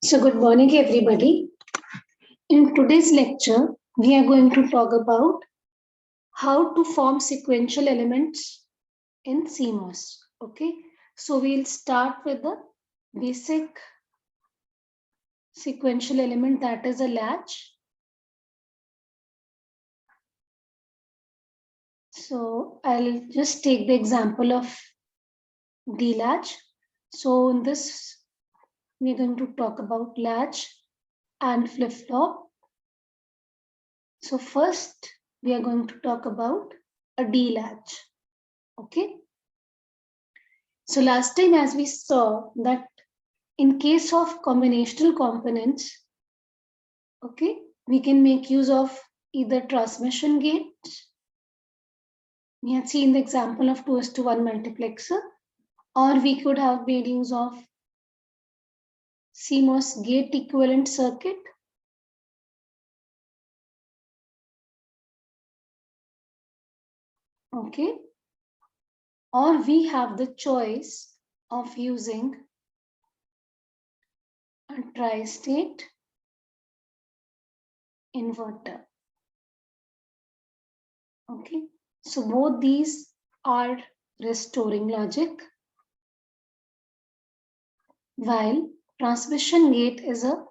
So, good morning, everybody. In today's lecture, we are going to talk about how to form sequential elements in CMOS. Okay, so we'll start with the basic sequential element, that is a latch. So, I'll just take the example of D latch. So, in this, we're going to talk about latch and flip flop. So, first, we are going to talk about a D latch. Okay. So last time, as we saw that in case of combinational components, okay, we can make use of either transmission gates. We had seen the example of 2:1 multiplexer, or we could have made use of CMOS gate equivalent circuit. Okay. Or we have the choice of using a tri-state inverter. Okay. So both these are restoring logic, while transmission gate is a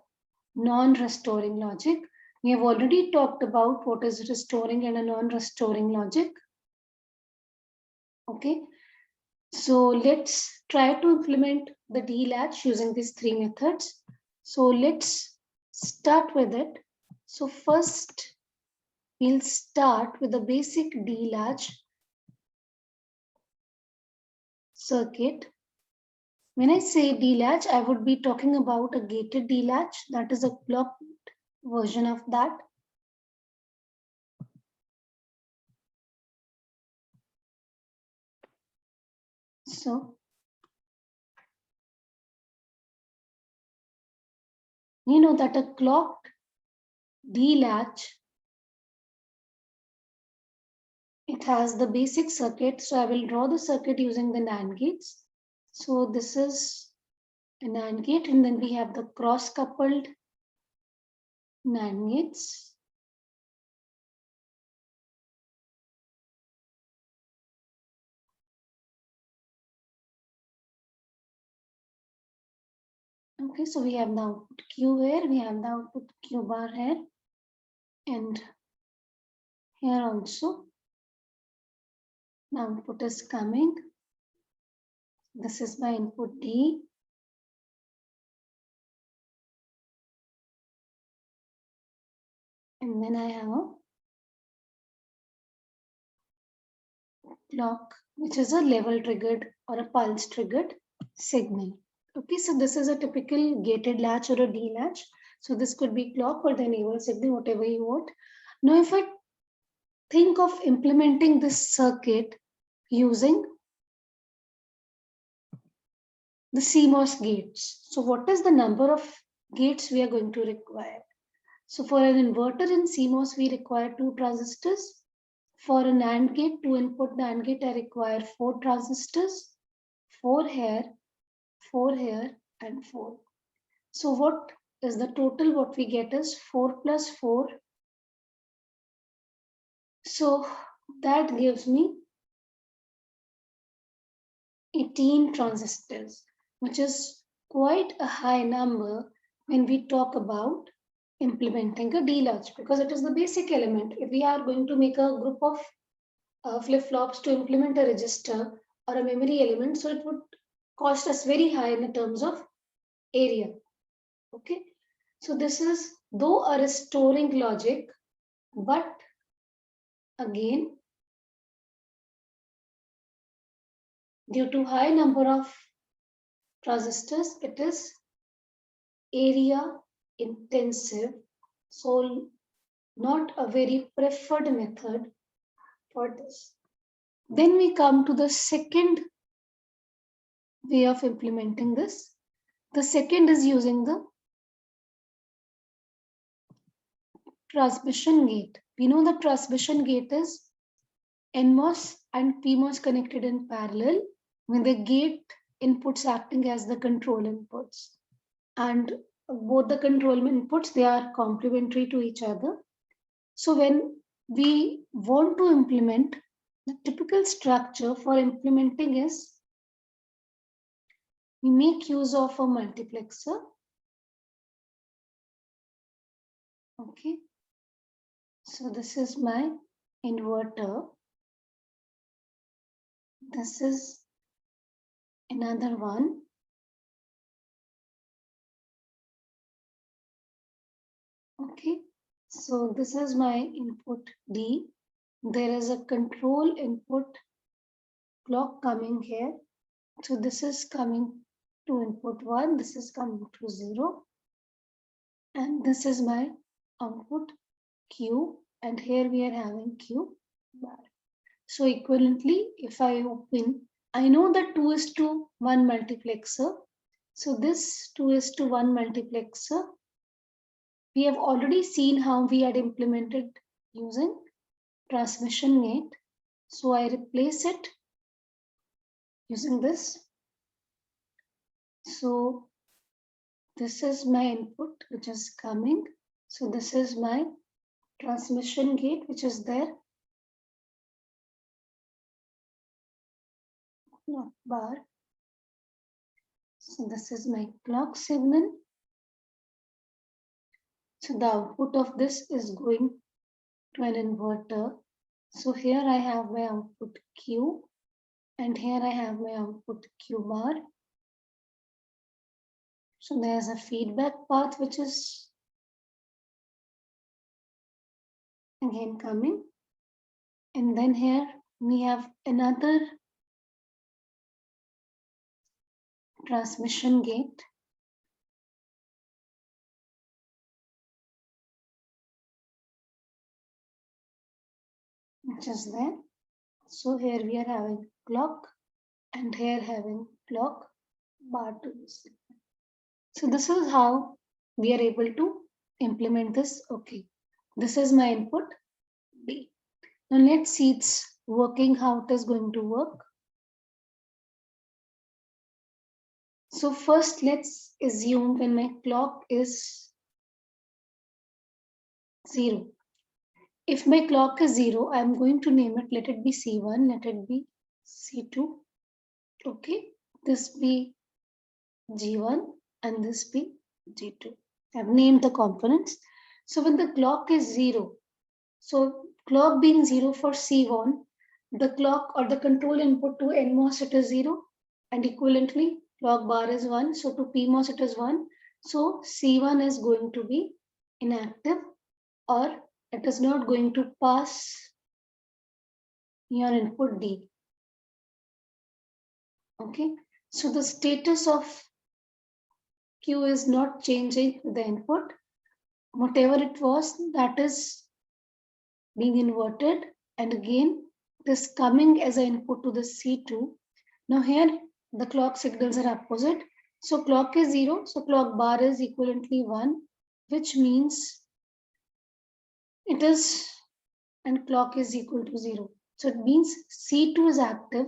non-restoring logic. We have already talked about what is restoring and a non-restoring logic. Okay, so let's try to implement the D latch using these three methods. So let's start with it. So first, we'll start with the basic D latch circuit. When I say D latch, I would be talking about a gated D latch, that is a clocked version of that. So you know that a clocked D latch, it has the basic circuit. So I will draw the circuit using the NAND gates. So this is a NAND gate, and then we have the cross coupled NAND gates. Okay, so we have the output Q here, we have the output Q bar here, and here also the output is coming. This is my input D. And then I have a clock, which is a level triggered or a pulse triggered signal. Okay, so this is a typical gated latch or a D latch. So this could be clock or the enable signal, whatever you want. Now, if I think of implementing this circuit using the CMOS gates, so what is the number of gates we are going to require? So for an inverter in CMOS, we require 2 transistors. For a NAND gate, 2-input NAND gate, I require 4 transistors, 4 here, 4 here, and 4. So what is the total? What we get is 4 plus 4. So that gives me 18 transistors, which is quite a high number when we talk about implementing a D latch, because it is the basic element. If we are going to make a group of flip-flops to implement a register or a memory element, so it would cost us very high in terms of area. Okay, so this is though a restoring logic, but again, due to high number of transistors, it is area intensive, so not a very preferred method for this. Then we come to the second way of implementing this. The second is using the transmission gate. We know the transmission gate is NMOS and PMOS connected in parallel, with the gate inputs acting as the control inputs. And both the control inputs, they are complementary to each other. So when we want to implement, the typical structure for implementing is we make use of a multiplexer. Okay. So this is my inverter. This is another one. Okay. So this is my input D. There is a control input clock coming here. So this is coming to input 1. This is coming to 0. And this is my output Q. And here we are having Q bar. So equivalently, if I open, I know that 2:1 multiplexer. So this 2:1 multiplexer, we have already seen how we had implemented using transmission gate. So I replace it using this. So this is my input which is coming. So this is my transmission gate which is there. Clock bar. So this is my clock signal. So the output of this is going to an inverter. So here I have my output Q and here I have my output Q bar. So there's a feedback path which is again coming. And then here we have another transmission gate. Which is there. So here we are having clock and here having clock bar to this. So this is how we are able to implement this. Okay, this is my input B. Now let's see it's working, how it is going to work. So first let's assume when my clock is 0. If my clock is 0, I'm going to name it, let it be C1, let it be C2. Okay, this be G1 and this be G2. I've named the components. So when the clock is 0, so clock being 0 for C1, the clock or the control input to NMOS it is 0 and equivalently clock bar is 1. So to PMOS it is 1. So C1 is going to be inactive or it is not going to pass your input D. Okay, so the status of Q is not changing with the input. Whatever it was, that is being inverted, and again it is coming as an input to the C2. Now here the clock signals are opposite. So clock is 0, so clock bar is equivalently 1, which means it is, and clock is equal to 0. So it means C2 is active.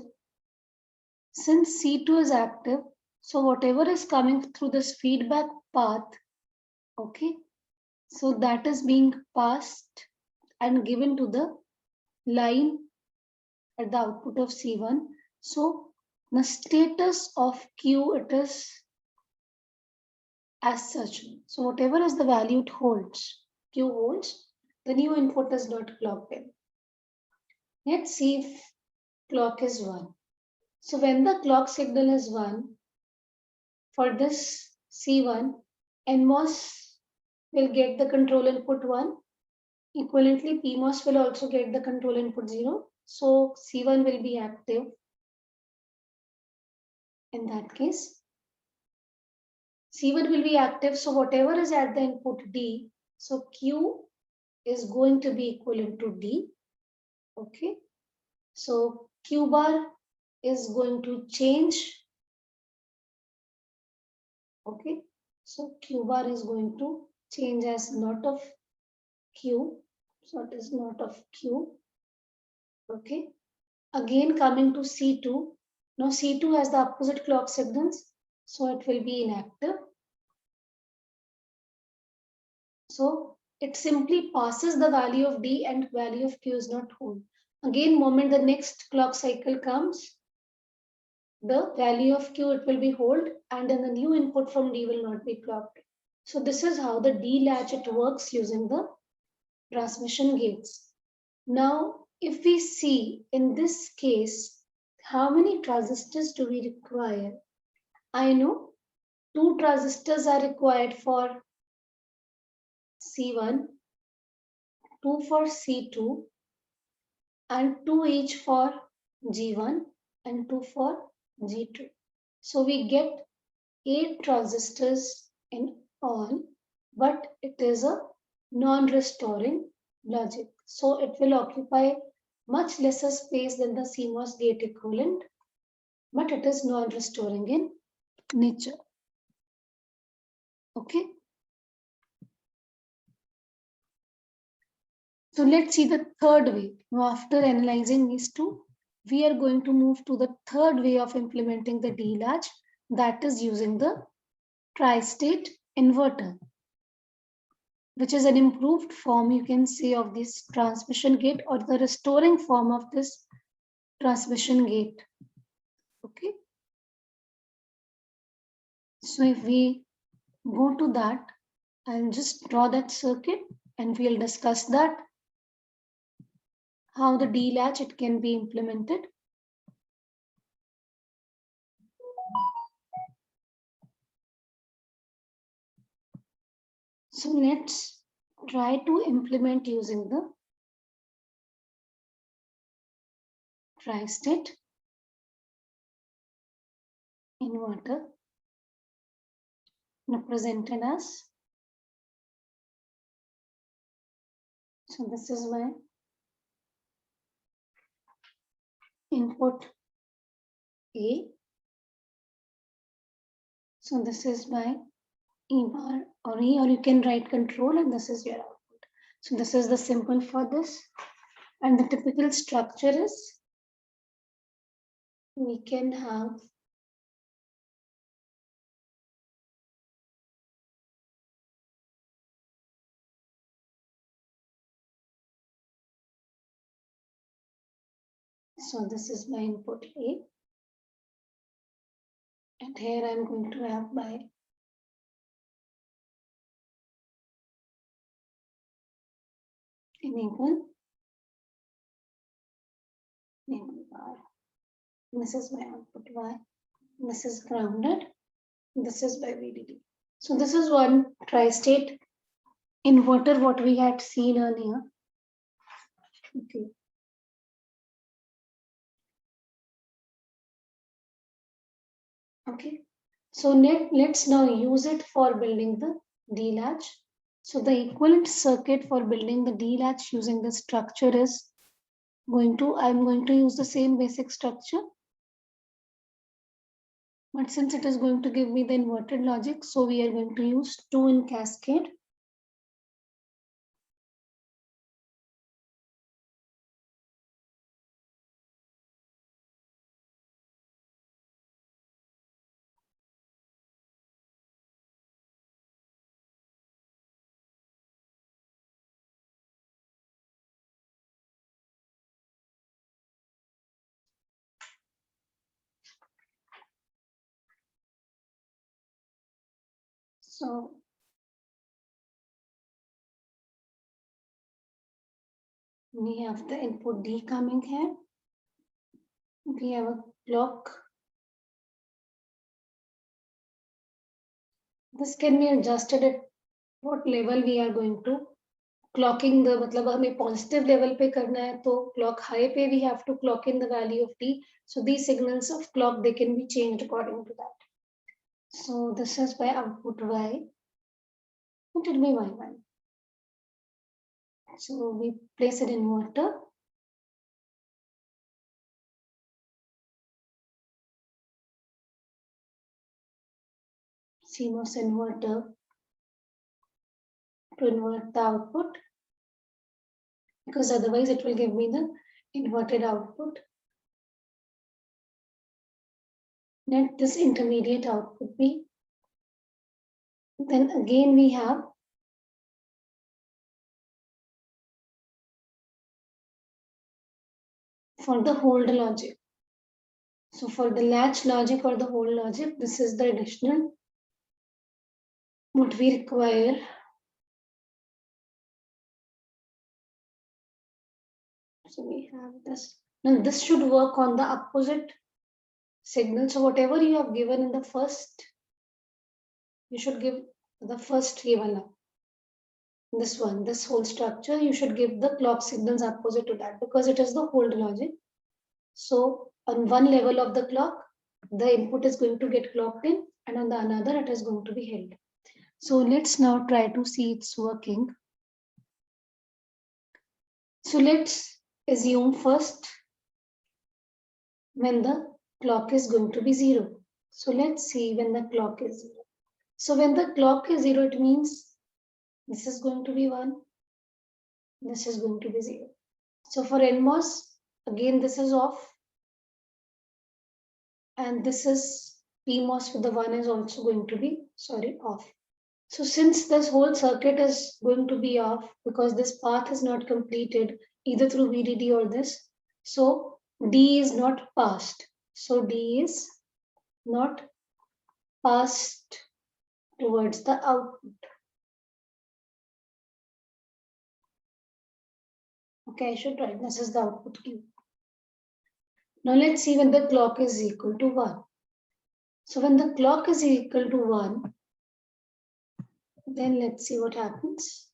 Since C2 is active, so whatever is coming through this feedback path, okay, so that is being passed and given to the line at the output of C1. So the status of Q, it is as such. So whatever is the value it holds, Q holds, the new input is not clocked in. Let's see if clock is 1. So when the clock signal is 1, for this C1, NMOS will get the control input 1. Equivalently, PMOS will also get the control input 0. So C1 will be active in that case. C1 will be active. So whatever is at the input D, so Q is going to be equivalent to D. Okay. So Q bar is going to change. Okay. So Q bar is going to change as not of Q. So it is not of Q. Okay. Again coming to C2. Now C2 has the opposite clock signals. So it will be inactive. So it simply passes the value of D and value of Q is not hold. Again, moment the next clock cycle comes, the value of Q it will be hold and then the new input from D will not be clocked. So this is how the D latch it works using the transmission gates. Now, if we see in this case, how many transistors do we require? I know 2 transistors are required for C1, 2 for C2, and 2 each for G1 and 2 for G2. So we get 8 transistors in all, but it is a non-restoring logic. So it will occupy much lesser space than the CMOS gate equivalent, but it is non-restoring in nature. Okay. So let's see the third way. Now, after analyzing these two, we are going to move to the third way of implementing the D latch, that is using the tri-state inverter, which is an improved form, you can say, of this transmission gate or the restoring form of this transmission gate. Okay. So if we go to that, I'll just draw that circuit and we'll discuss that, how the D latch it can be implemented. So let's try to implement using the tri-state inverter represented as. So this is my input A. So this is my E bar or E, or you can write control, and this is your output. So this is the symbol for this. And the typical structure is we can have so this is my input A. And here I'm going to have my enable bar. This is my output Y. This is grounded. This is by VDD. So this is one tri-state inverter what we had seen earlier. Okay. Okay. So let's now use it for building the D latch. So the equivalent circuit for building the D latch using the structure is I'm going to use the same basic structure. But since it is going to give me the inverted logic, so we are going to use 2 in cascade. So we have the input D coming here. We have a clock. This can be adjusted at what level we are going to clocking the मतलब हमें positive level पे करना है तो clock high पे we have to clock in the value of D. So these signals of clock they can be changed according to that. So this is by output Y. It will be Y1. So we place an inverter. CMOS inverter to invert the output, because otherwise it will give me the inverted output. Let this intermediate output be. Then again we have for the hold logic. So for the latch logic or the hold logic, this is the additional what we require. So we have this. Now this should work on the opposite signal. So whatever you have given in the first, you should give the first wala. This one, this whole structure, you should give the clock signals opposite to that because it is the hold logic. So on one level of the clock, the input is going to get clocked in, and on the another, it is going to be held. So let's now try to see it's working. So let's assume first when the clock is going to be 0. So let's see when the clock is 0. So when the clock is 0, it means this is going to be 1. This is going to be 0. So for NMOS, again, this is off. And this is PMOS with the 1 is also going to be, off. So since this whole circuit is going to be off because this path is not completed either through VDD or this, so D is not passed. So D is not passed towards the output. Okay, I should write this is the output Q. Now let's see when the clock is equal to 1. So when the clock is equal to 1, then let's see what happens.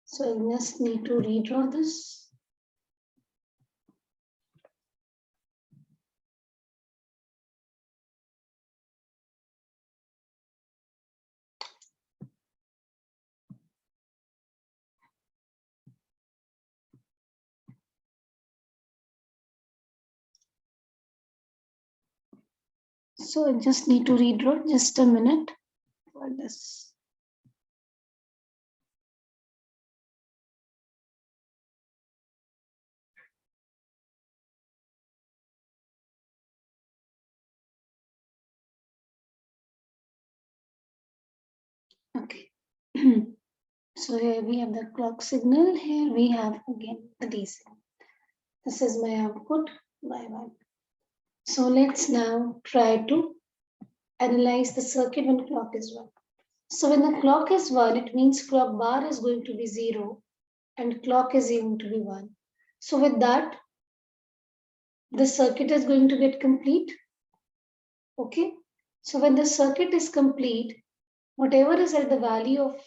So I just need to redraw this. So I just need to redraw just a minute for this. Okay. So here we have the clock signal. Here we have again the D signal. This is my output, my one. So let's now try to analyze the circuit when clock is 1. So when the clock is 1, it means clock bar is going to be 0 and clock is going to be 1. So with that, the circuit is going to get complete. Okay. So when the circuit is complete, whatever is at the value of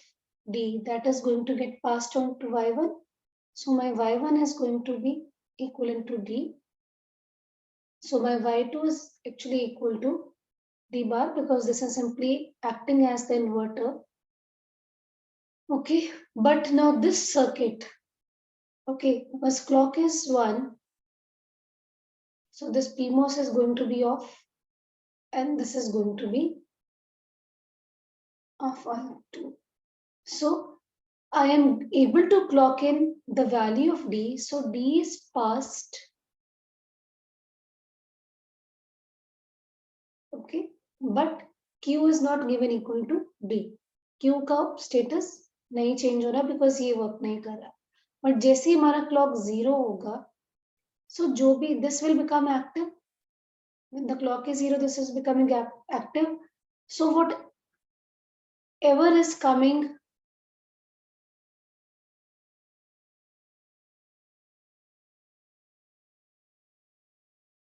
D, that is going to get passed on to Y1. So my Y1 is going to be equivalent to D. So my Y2 is actually equal to D bar because this is simply acting as the inverter. Okay, but now this circuit, okay, because clock is 1, so this PMOS is going to be off and this is going to be off on 2. So I am able to clock in the value of D. So D is passed. Okay, but Q is not given equal to D. Q का status नहीं change हो रहा because ये work नहीं कर रहा. But जैसे ही हमारा clock 0 होगा, so जो भी this will become active. When the clock is 0, this is becoming active. So whatever is coming,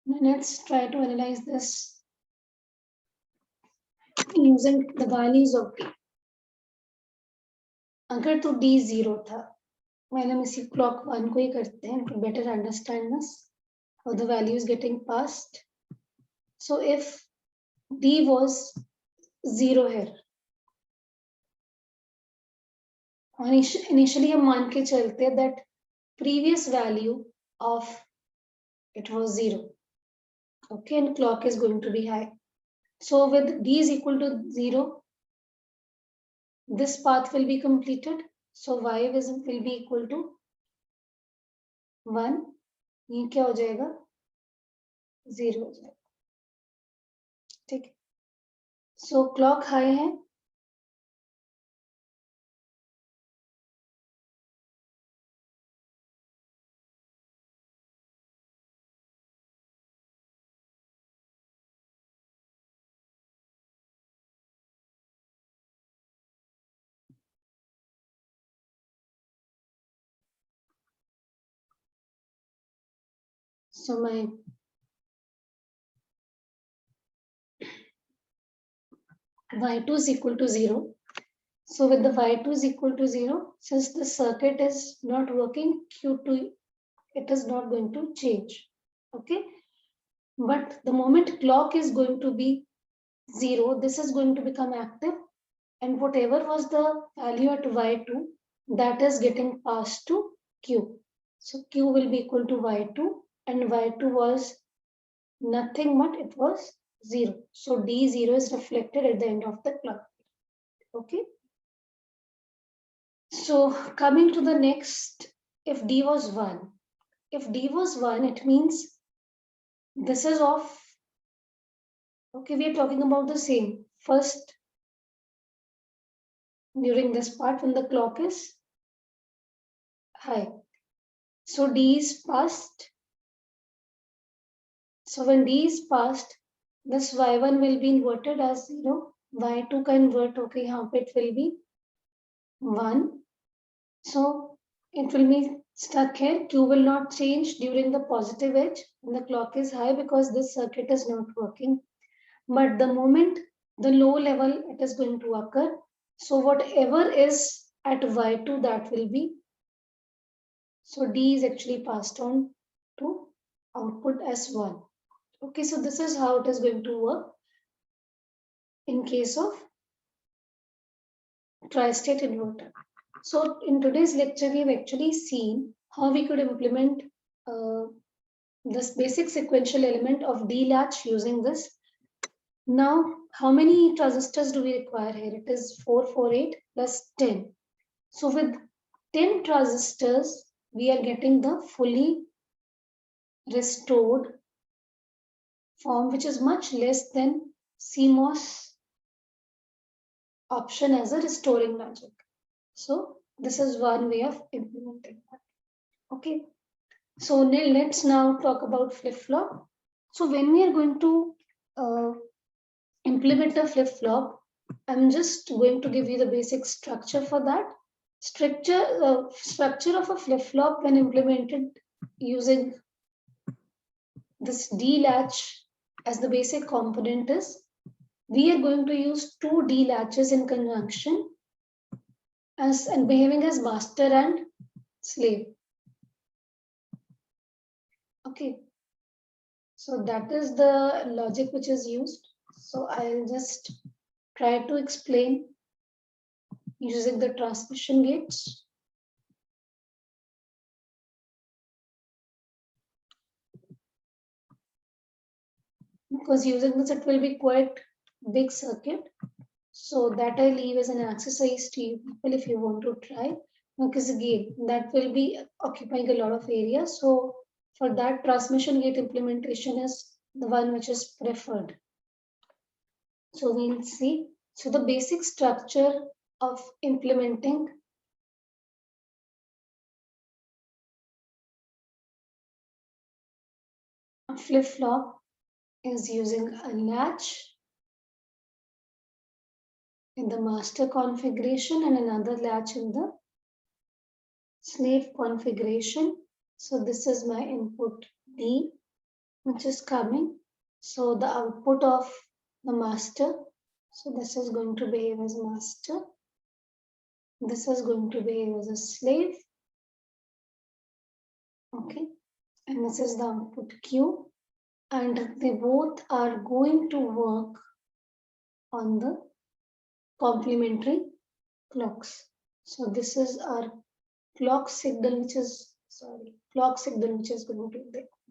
let's try to analyze this using the values of D. अगर तो D 0 था, मैंने हम इसी clock 1 को ही करते हैं to better understand this, how the value is getting passed. So if D was 0 here, initially हम मान के चलते that previous value of it was 0. Okay, and clock is going to be high. So with D is equal to 0, this path will be completed. So Y will be equal to 1. ये क्या हो जाएगा? 0 हो जाएगा. ठीक है. So clock high है. So my y2 is equal to 0. So with the y2 is equal to 0, since the circuit is not working, q2, it is not going to change. Okay. But the moment clock is going to be 0, this is going to become active, and whatever was the value at y2, that is getting passed to q. So q will be equal to y2, and y2 was nothing but it was 0. So D0 is reflected at the end of the clock. Okay. So coming to the next, if D was 1, if D was 1, it means this is off. Okay, we are talking about the same. First, during this part when the clock is high. So D is passed. So when D is passed, this Y1 will be inverted as 0. Y2 का invert okay, यहाँ पे it will be 1. So it will be stuck here. Q will not change during the positive edge when the clock is high because this circuit is not working. But the moment the low level it is going to occur. So whatever is at Y2 that will be. So D is actually passed on to output as 1. Okay, so this is how it is going to work in case of tri-state inverter. So in today's lecture, we have actually seen how we could implement this basic sequential element of D latch using this. Now, how many transistors do we require here? It is 448 plus 10. So with 10 transistors, we are getting the fully restored form, which is much less than CMOS option as a restoring magic. So this is one way of implementing that. Okay. So let's now talk about flip-flop. So when we are going to implement a flip-flop, I'm just going to give you the basic structure for that. Structure of a flip-flop when implemented using this D latch as the basic component is, we are going to use two D latches in conjunction and behaving as master and slave. Okay. So that is the logic which is used. So I'll just try to explain using the transmission gates. Because using this, it will be quite big circuit. So that I leave as an exercise to you people if you want to try. Because again, that will be occupying a lot of area. So for that, transmission gate implementation is the one which is preferred. So we'll see. So the basic structure of implementing a flip-flop is using a latch in the master configuration and another latch in the slave configuration. So this is my input D, which is coming. So the output of the master. So this is going to behave as master. This is going to behave as a slave. Okay. And this is the output Q. And they both are going to work on the complementary clocks. So this is our clock signal, which is going to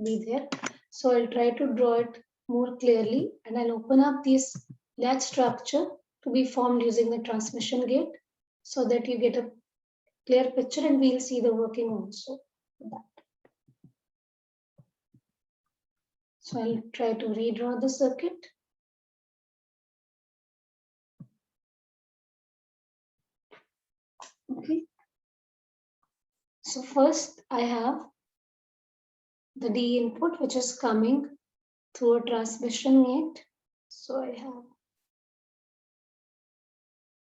be there. So I'll try to draw it more clearly, and I'll open up this latch structure to be formed using the transmission gate so that you get a clear picture, and we'll see the working also. So I'll try to redraw the circuit. Okay. So first I have the D input, which is coming through a transmission gate. So I have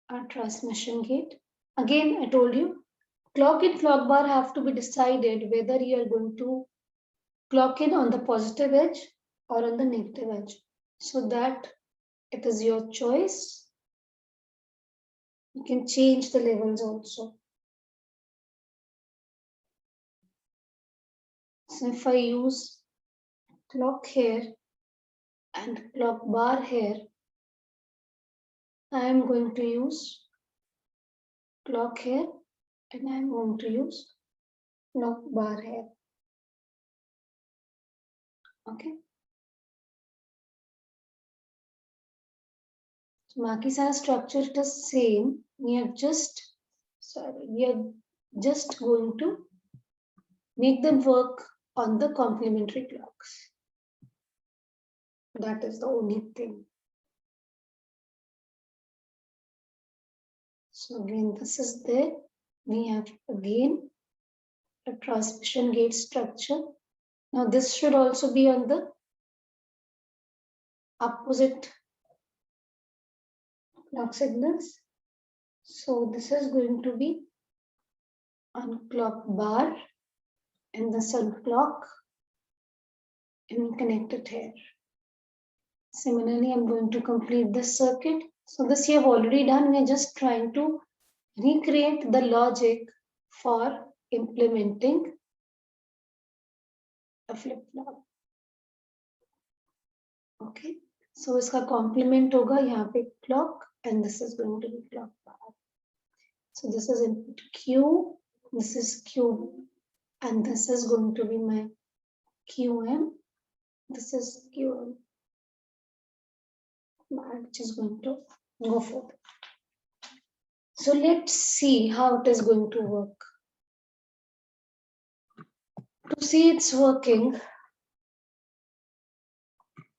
a transmission gate. Again, I told you, clock in, clock bar have to be decided whether you are going to clock in on the positive edge or on the negative edge. So that it is your choice. You can change the levels also. So if I use clock here and clock bar here, I am going to use clock here and I am going to use clock bar here. Okay. So बाकी सारा structure it is same. We are just going to make them work on the complementary clocks. That is the only thing. So again, this is there. We have again a transmission gate structure. Now this should also be on the opposite clock signals. So this is going to be on clock bar and the sun clock and connect it here. Similarly, I'm going to complete this circuit. So this you have already done. We're just trying to recreate the logic for implementing a flip-flop. Okay. So इसका complement होगा यहाँ पे clock and this is going to be clock bar. So this is input Q, this is Q, and this is going to be my QM. This is QM, which is going to go forward. So let's see how it is going to work. To see it's working,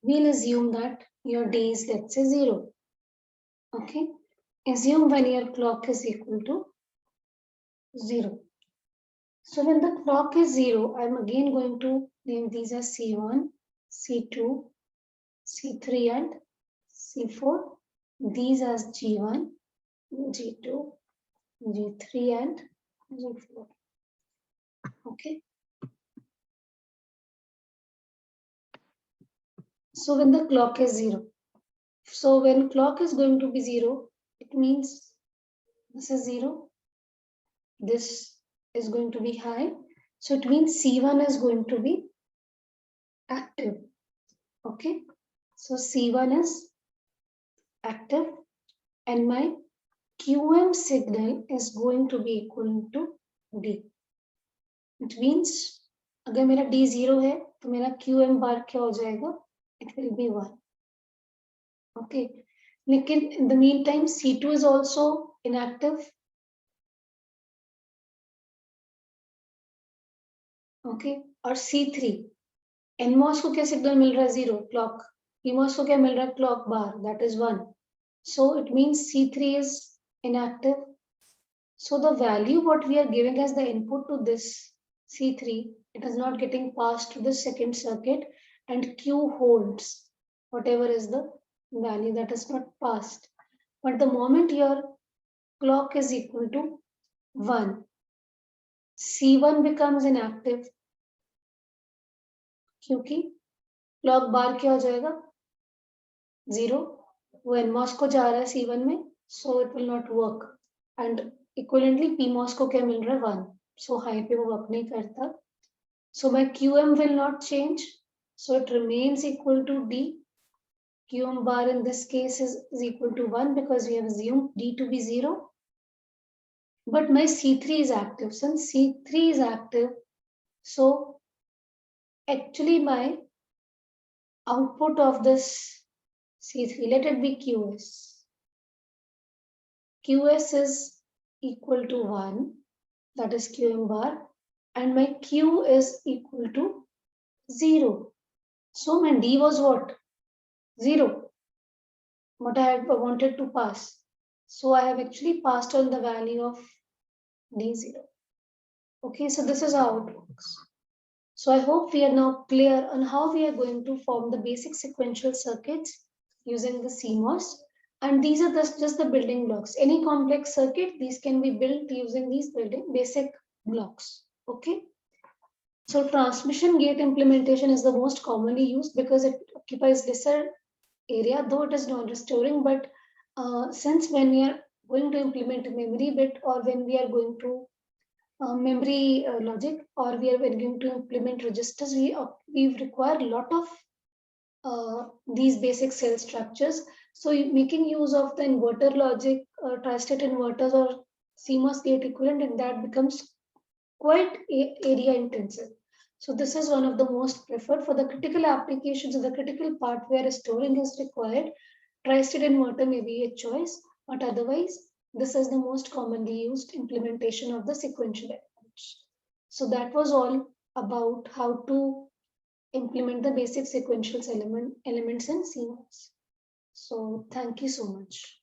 we'll assume that your day is, let's say, 0. Okay. Assume when your clock is equal to 0. So when the clock is 0, I'm again going to name these as C1, C2, C3 and C4. These as G1, G2, G3 and G4. Okay. So when the clock is 0. So when clock is going to be 0, it means this is 0. This is going to be high. So it means C1 is going to be active. Okay. So C1 is active and my QM signal is going to be equal to D. It means अगर मेरा D 0 है तो मेरा QM bar क्या हो जाएगा? It will be 1. Okay. लेकिन in the meantime C2 is also inactive. Okay. और C3 NMOS को क्या सिग्नल मिल रहा है? 0 clock. PMOS को क्या मिल रहा है? Clock bar, that is 1. So it means C3 is inactive. So the value what we are giving as the input to this C3, it is not getting passed to the second circuit and Q holds whatever is the value that is not passed. But the moment your clock is equal to 1, C1 becomes inactive क्योंकि clock bar क्या हो जाएगा? 0. वो NMOS को जा रहा है C1 में, so it will not work. And equivalently PMOS को क्या मिल रहा है? 1. So high पे वो work नहीं करता. So my QM will not change. So it remains equal to D. QM bar in this case is equal to 1 because we have assumed D to be 0. But my C3 is active. Since C3 is active, so actually my output of this C3, let it be QS. QS is equal to 1, that is QM bar, and my Q is equal to 0. So my D was what? 0. What I had wanted to pass. So I have actually passed on the value of D0. Okay, so this is how it works. So I hope we are now clear on how we are going to form the basic sequential circuits using the CMOS. And these are just the building blocks. Any complex circuit, these can be built using these building basic blocks. Okay. So transmission gate implementation is the most commonly used because it occupies lesser area, though it is non-restoring. But since when we are going to implement a memory bit, or when we are going to memory logic, or we are going to implement registers, we require a lot of these basic cell structures. So making use of the inverter logic, tri-state inverters or CMOS gate equivalent, and that becomes quite area intensive. So this is one of the most preferred for the critical applications of the critical part where storing is required. Tri-state inverter may be a choice, but otherwise, this is the most commonly used implementation of the sequential approach. So that was all about how to implement the basic sequential elements in CMOS. So thank you so much.